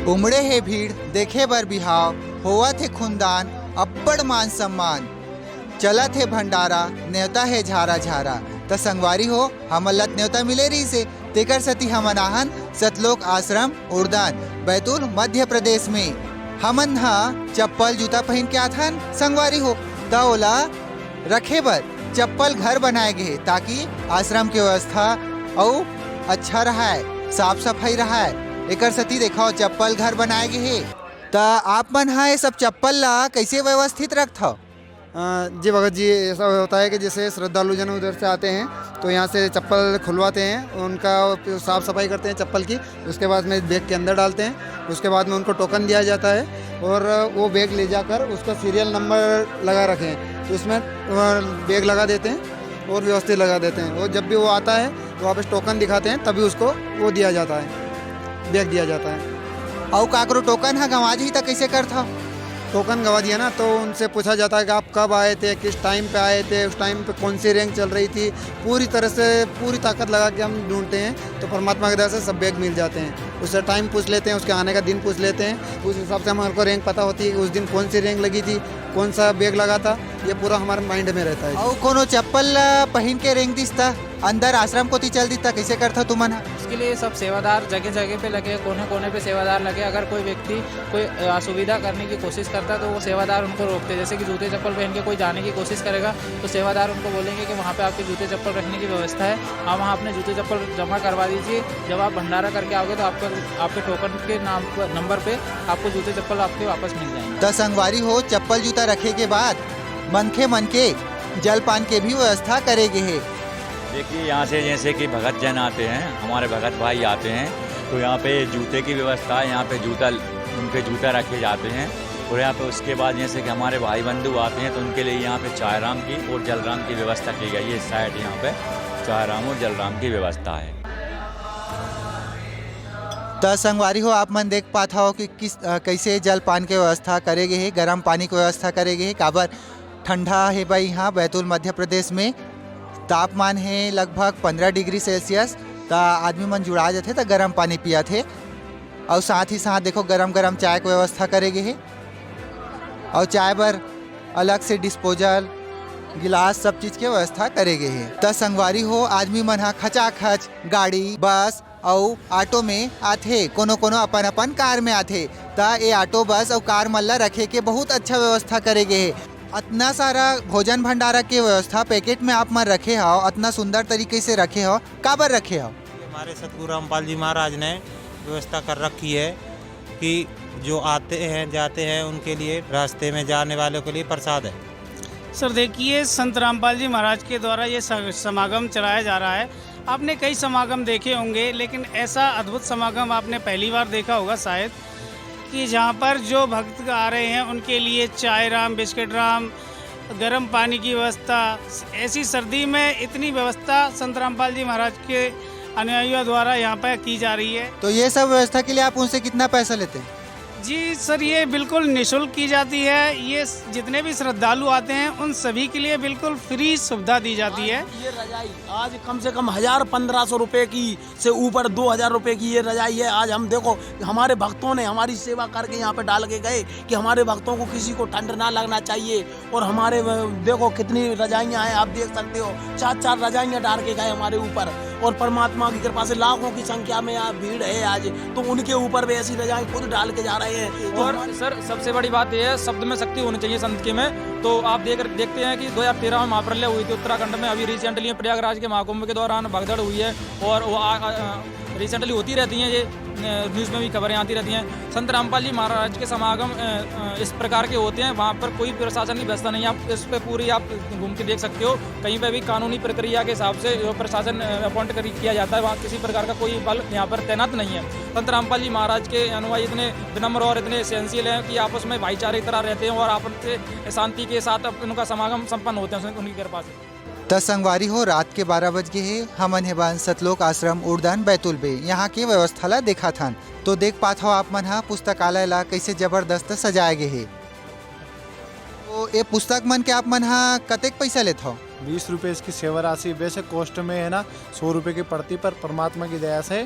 उमड़े है भीड़ देखे बर बिहाव, होवा थे खूनदान अब्बड़ मान सम्मान, चलत है भंडारा न्योता है झारा झारा। त संगवारी हो हमन लत न्योता मिले रही से तेकर सती हमन आहन सतलोक आश्रम उड़दान बैतूल मध्य प्रदेश में। हमन हा चप्पल जूता पहन के आथन संगवारी हो त ओला रखे बर चप्पल घर बनाए गए ताकि आश्रम की व्यवस्था और अच्छा रहा है, साफ सफाई रहा है। एकर सती देखो चप्पल घर बनाए गए त आप मन हा ये सब चप्पल ला कैसे व्यवस्थित रखथो? जी भगत जी, ऐसा होता है कि जैसे श्रद्धालु जन उधर से आते हैं तो यहाँ से चप्पल खुलवाते हैं, उनका साफ़ सफाई करते हैं चप्पल की, उसके बाद में बैग के अंदर डालते हैं, उसके बाद में उनको टोकन दिया जाता है और वो बैग ले जाकर उसका सीरियल नंबर लगा रखें तो उसमें बैग लगा देते हैं और व्यवस्थित लगा देते हैं। और जब भी वो आता है तो वापस टोकन दिखाते हैं तभी उसको वो दिया जाता है, बैग दिया जाता है। और काकरो टोकन हा गंवा जी त कैसे करथो? टोकन गवा दिया ना तो उनसे पूछा जाता है कि आप कब आए थे, किस टाइम पे आए थे, उस टाइम पे कौन सी रैंक चल रही थी। पूरी तरह से पूरी ताकत लगा के हम ढूंढते हैं तो परमात्मा की दया से सब बैग मिल जाते हैं। उससे टाइम पूछ लेते हैं, उसके आने का दिन पूछ लेते हैं, उस हिसाब से हमारे को रैंक पता होती है कि उस दिन कौन सी रैंक लगी थी, कौन सा बैग लगा था, ये पूरा हमारे माइंड में रहता है। और कोनो चप्पल पहन के रेंग दिसता अंदर आश्रम को ती चल दिता कैसे करथा तुमन हा? इसके लिए सब सेवादार जगह जगह पे लगे, कोने कोने पे सेवादार लगे। अगर कोई व्यक्ति कोई असुविधा करने की कोशिश करता है तो वो सेवादार उनको रोकते हैं। जैसे कि जूते चप्पल पहन के कोई जाने की कोशिश करेगा तो सेवादार उनको बोलेंगे कि वहाँ पे आपके जूते चप्पल रखने की व्यवस्था है, आप वहाँ अपने जूते चप्पल जमा करवा दीजिए। जब आप भंडारा करके आओगे तो आपके टोकन के नाम पर नंबर पे आपको जूते चप्पल आपके वापस मिल जाएंगे। त संगवारी हो चप्पल जूता रखे के बाद मनखे मन के जलपान के भी व्यवस्था करेगे है। देखिए यहाँ से जैसे कि भगत जन आते हैं, हमारे भगत भाई आते हैं तो यहाँ पे जूते की व्यवस्था है, यहाँ पे उनके जूता रखे जाते हैं। और यहाँ पे उसके बाद जैसे कि हमारे भाई बंधु आते हैं तो उनके लिए यहाँ पे चायराम की और जलराम की व्यवस्था की गई है। इस साइड यहाँ पे चायराम और जलराम की व्यवस्था है। त संगवारी हो आप मन देख पाता हो कि कैसे जलपान के व्यवस्था करेगे है, गर्म पानी की व्यवस्था करेगे है। काबर ठंडा है भाई यहाँ बैतूल मध्य प्रदेश में तापमान है लगभग 15 डिग्री सेल्सियस। तो आदमी मन जुड़ा जाते तो गर्म पानी पिया थे और साथ ही साथ देखो गरम गरम चाय की व्यवस्था करेगे है और चाय बर अलग से डिस्पोजल गिलास सब चीज़ के व्यवस्था करेगे है। तो संगवारी हो आदमी मन हा खचाखच गाड़ी बस और ऑटो में आथे, कोनो कोनो अपन अपन कार में आथे। तो ये ऑटो बस और कार मन ला रखे के बहुत अच्छा व्यवस्था करेगे है। इतना सारा भोजन भंडारा की व्यवस्था पैकेट में आप मन रखे हो, इतना सुंदर तरीके से रखे हो, काबर रखे हो? हमारे सतगुरु रामपाल जी महाराज ने व्यवस्था कर रखी है कि जो आते हैं जाते हैं उनके लिए रास्ते में जाने वालों के लिए प्रसाद है। सर देखिए, संत रामपाल जी महाराज के द्वारा ये समागम चलाया जा रहा है। आपने कई समागम देखे होंगे लेकिन ऐसा अद्भुत समागम आपने पहली बार देखा होगा शायद, कि जहाँ पर जो भक्त आ रहे हैं उनके लिए चाय राम, बिस्किट राम, गर्म पानी की व्यवस्था। ऐसी सर्दी में इतनी व्यवस्था संत रामपाल जी महाराज के अनुयायियों द्वारा यहाँ पर की जा रही है। तो ये सब व्यवस्था के लिए आप उनसे कितना पैसा लेते हैं? जी सर, ये बिल्कुल निःशुल्क की जाती है। ये जितने भी श्रद्धालु आते हैं उन सभी के लिए बिल्कुल फ्री सुविधा दी जाती है। ये रजाई आज कम से कम 1,000-1,500 रुपए की से ऊपर 2,000 रुपए की ये रजाई है। आज हम देखो हमारे भक्तों ने हमारी सेवा करके यहाँ पे डाल के गए कि हमारे भक्तों को किसी को ठंड ना लगना चाहिए। और हमारे देखो कितनी रजाइयाँ हैं, आप देख सकते हो 4-4 रजाइयाँ डाल के गए हमारे ऊपर। और परमात्मा की कृपा से लाखों की संख्या में यहाँ भीड़ है आज, तो उनके ऊपर भी ऐसी रजाई खुद डाल के जा रहे हैं। और सर सबसे बड़ी बात यह है, शब्द में शक्ति होनी चाहिए संत के में। तो आप देखते हैं कि 2013 में महाप्रलय हुई थी उत्तराखंड में। अभी रिसेंटली प्रयागराज के महाकुंभ के दौरान भगदड़ हुई है और वो रिसेंटली होती रहती हैं, ये न्यूज़ में भी खबरें आती रहती हैं। संत रामपाल जी महाराज के समागम इस प्रकार के होते हैं, वहाँ पर कोई प्रशासन की व्यवस्था नहीं है। आप इस पर पूरी आप घूम के देख सकते हो, कहीं पर भी कानूनी प्रक्रिया के हिसाब से प्रशासन अपॉइंट किया जाता है। वहाँ किसी प्रकार का कोई बल यहाँ पर तैनात नहीं है। संत रामपाल जी महाराज के अनुयायी इतने विनम्र और इतने सहनशील हैं कि आपस में भाईचारे की तरह रहते हैं और आपस से शांति के साथ उनका समागम संपन्न होते हैं उनकी कृपा से। त संगवारी हो रात के 12 बज गए है। हमन हेबान सतलोक आश्रम उड़दान बैतूल बे यहाँ के व्यवस्था ला देखा थन। तो देख पात हो आप मन हा पुस्तकालय ला कैसे जबरदस्त सजाए गए है। तो ये पुस्तक मन के आप मन हा कतेक पैसा लेत हो? 20 रुपये इसकी सेवा राशि वैसे कॉस्ट में है ना 100 रुपये की पड़ती, पर परमात्मा की दया से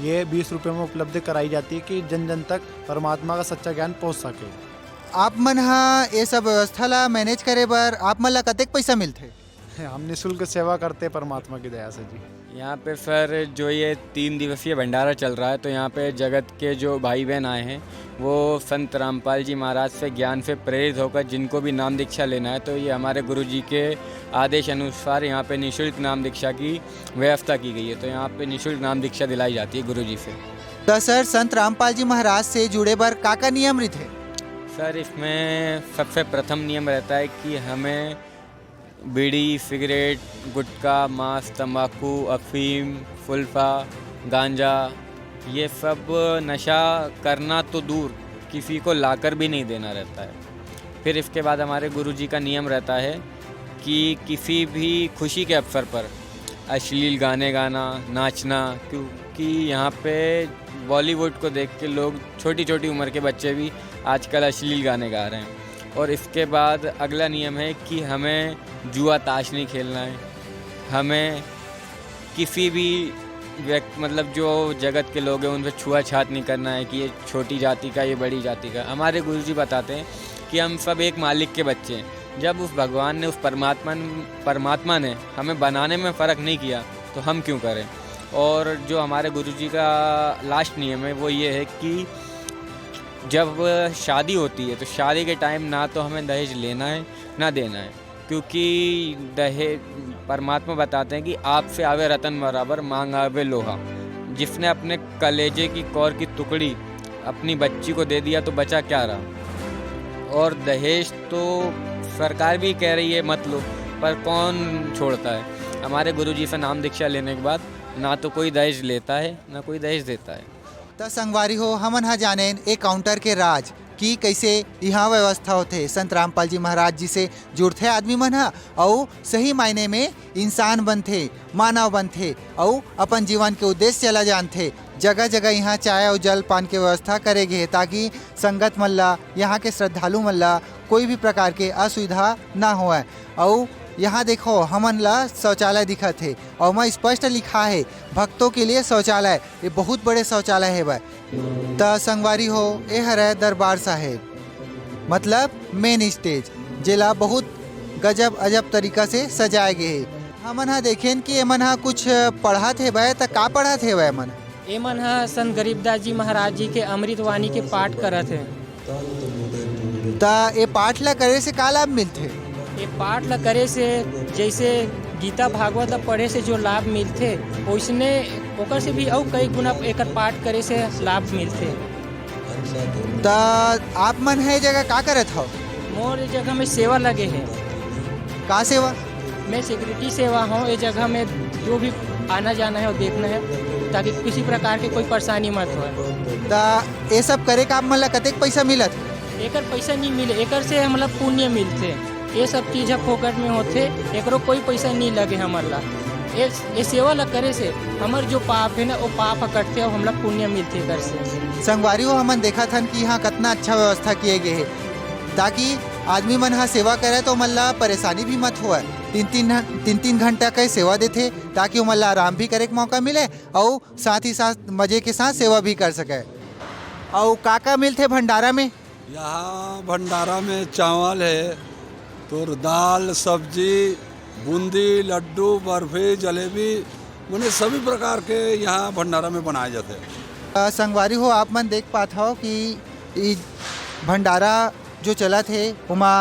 ये 20 रुपये में उपलब्ध कराई जाती है कि जन जन तक परमात्मा का सच्चा ज्ञान पहुंच सके। आप मन हा ये सब व्यवस्था ला मैनेज करे बर आप मन ला कतेक पैसा मिलथे? हम निःशुल्क सेवा करते हैं परमात्मा की दया से जी। यहाँ पे सर जो ये 3 दिवसीय भंडारा चल रहा है, तो यहाँ पे जगत के जो भाई बहन आए हैं वो संत रामपाल जी महाराज से ज्ञान से प्रेरित होकर जिनको भी नाम दीक्षा लेना है, तो ये हमारे गुरु जी के आदेश अनुसार यहाँ पे निःशुल्क नाम दीक्षा की व्यवस्था की गई है। तो यहाँ पे निःशुल्क नाम दीक्षा दिलाई जाती है गुरु जी से। तो सर संत रामपाल जी महाराज से जुड़े बर का नियम रीत है? सर इसमें सबसे प्रथम नियम रहता है कि हमें बीड़ी, सिगरेट, गुटखा, मांस, तंबाकू, अफीम, फुल्फा, गांजा, ये सब नशा करना तो दूर, किसी को लाकर भी नहीं देना रहता है। फिर इसके बाद हमारे गुरुजी का नियम रहता है कि किसी भी खुशी के अवसर पर अश्लील गाने गाना, नाचना, क्योंकि यहाँ पे बॉलीवुड को देख के लोग, छोटी छोटी उम्र के बच्चे भी आजकल अश्लील गाने गा रहे हैं। और इसके बाद अगला नियम है कि हमें जुआ ताश नहीं खेलना है, हमें किसी भी मतलब जो जगत के लोग हैं उन पर छुआछात नहीं करना है कि ये छोटी जाति का, ये बड़ी जाति का। हमारे गुरुजी बताते हैं कि हम सब एक मालिक के बच्चे हैं। जब उस भगवान ने, उस परमात्मा ने हमें बनाने में फ़र्क नहीं किया तो हम क्यों करें। और जो हमारे गुरुजी का लास्ट नियम है वो ये है कि जब शादी होती है तो शादी के टाइम ना तो हमें दहेज लेना है ना देना है, क्योंकि दहेज, परमात्मा बताते हैं कि आपसे आवे रतन बराबर, मांग आवे लोहा। जिसने अपने कलेजे की कौर की टुकड़ी अपनी बच्ची को दे दिया तो बचा क्या रहा। और दहेज तो सरकार भी कह रही है मत लो, पर कौन छोड़ता है। हमारे गुरुजी से नाम दीक्षा लेने के बाद ना तो कोई दहेज लेता है ना कोई दहेज देता है। तो संगवारी हो हमन हा जाने एक काउंटर के राज कि कैसे यहाँ व्यवस्था होते। संत रामपाल जी महाराज जी से जुड़ते आदमी मन हा और सही मायने में इंसान बनते, मानव बनते और अपन जीवन के उद्देश्य चला जानते। जगह जगह यहाँ चाय और जल पान के व्यवस्था करेगे ताकि संगत मन ला, यहाँ के श्रद्धालु मन ला कोई भी प्रकार के असुविधा ना होए। और यहाँ देखो हमन ला शौचालय दिखत है और मैं स्पष्ट लिखा है भक्तों के लिए शौचालय। ये बहुत बड़े शौचालय है भाई। त संगवारी हो ये हरे दरबार साहेब, मतलब मेन स्टेज, जेला बहुत गजब अजब तरीका से सजाए गए है। हमन हा देखें कि एमन हा कुछ पढ़त है भाई, त का पढ़त है भाई मन? एमन हा संत गरीबदास जी महाराज जी के अमृतवाणी के पाठ करत है। त ये पाठ ला करे से का लाभ मिलते? ये पाठ ला करे से जैसे गीता भागवत ला पढ़े से जो लाभ मिलते वैसने ओकर से भी और कई गुना एकर पाठ करे से लाभ मिलते। त आप मन है जगह का करत हो? मोर जगह में सेवा लगे है। का सेवा? मैं सिक्योरिटी सेवा हूँ। ये जगह में जो भी आना जाना है और देखना है ताकि किसी प्रकार की कोई परेशानी मत हो। त ये सब करे का आप मन ला कतेक पैसा मिलत? एकर पैसा नहीं मिले, एकर से मतलब पुण्य मिलते। ये सब चीज़ फोकट में होते, एकरो कोई पैसा नहीं लगे हमर ला। ये सेवा ला करे से हमर जो पाप है ना वो पाप कटते और हमला पुण्य मिलते कर से। संगवारी हो हमन देखा था कि यहाँ कितना अच्छा व्यवस्था किए गए है ताकि आदमी मन हा सेवा करे तो मन ला परेशानी भी मत होए। तीन तीन घंटा का सेवा देते ताकि वो मन ला आराम भी करे के मौका मिले और साथ ही साथ मजे के साथ सेवा भी कर सके। और का मिलते भंडारा में? यहाँ भंडारा में चावल है, तो दाल, सब्जी, बूंदी, लड्डू, बर्फी, जलेबी, मैंने सभी प्रकार के यहाँ भंडारा में बनाए जाते हैं। संगवारी हो आप मन देख पाते हो कि भंडारा जो चला थे उमा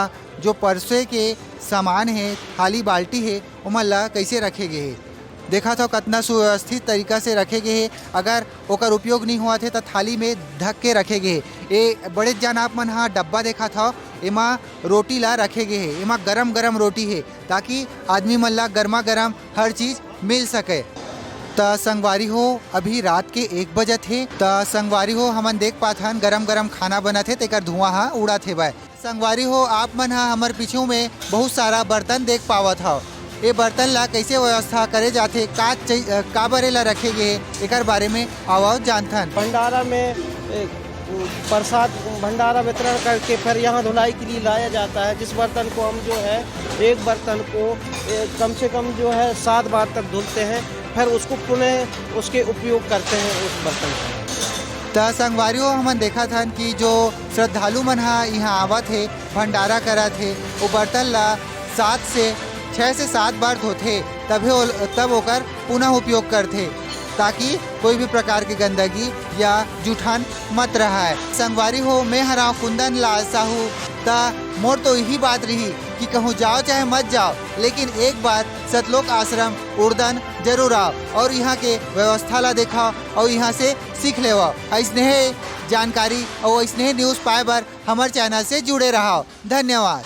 जो परसे के सामान है, थाली बाल्टी है, उमा ला कैसे रखे गए है। देखा था कितना सुव्यवस्थित तरीका से रखे गए है। अगर ओकर उपयोग नहीं हुआ थे तो थाली में ढक के रखे गए। ये बड़े जान आप मन हाँ डब्बा देखा था, एमा रोटी ला रखे गए है। एमा गरम गरम रोटी है ताकि आदमी मन ला गर्मा गर्म हर चीज़ मिल सके। त संगवारी हो अभी रात के 1 बजे थे। त संगवारी हो हमन देख पाथन गरम गरम खाना बना थे, तेकर धुआं हाँ उड़ा थे भाई। संगवारी हो आप मन हाँ हमार पीछू में बहुत सारा बर्तन देख पावत हो। ये बर्तन ला कैसे व्यवस्था करे जाते, का बरे ला रखे गए एकर बारे में आवाज जानथन। भंडारा में प्रसाद भंडारा वितरण करके फिर यहाँ धुलाई के लिए लाया जाता है। जिस बर्तन को हम जो है एक बर्तन को कम से कम जो है 7 बार तक धुलते हैं, फिर उसको पुनः उसके उपयोग करते हैं उस बर्तन को। त संगवारियों हमन देखा थन कि जो श्रद्धालु मन यहाँ आवत है भंडारा करत है वो बर्तन ला 6 से 7 बार धोथे तब ओकर पुनः उपयोग करथे ताकि कोई भी प्रकार की गंदगी या जूठान मत रहा है। संगवारी हो मैं हराव कुंदन लाल साहू ता मोर तो यही बात रही कि कहूँ जाओ चाहे मत जाओ लेकिन एक बार सतलोक आश्रम उर्दन जरूर आओ और यहाँ के व्यवस्था ला देखा और यहाँ से सीख ले। ऐसने जानकारी और ऐसने न्यूज़ पाए बर हमारे चैनल से जुड़े रहो। धन्यवाद।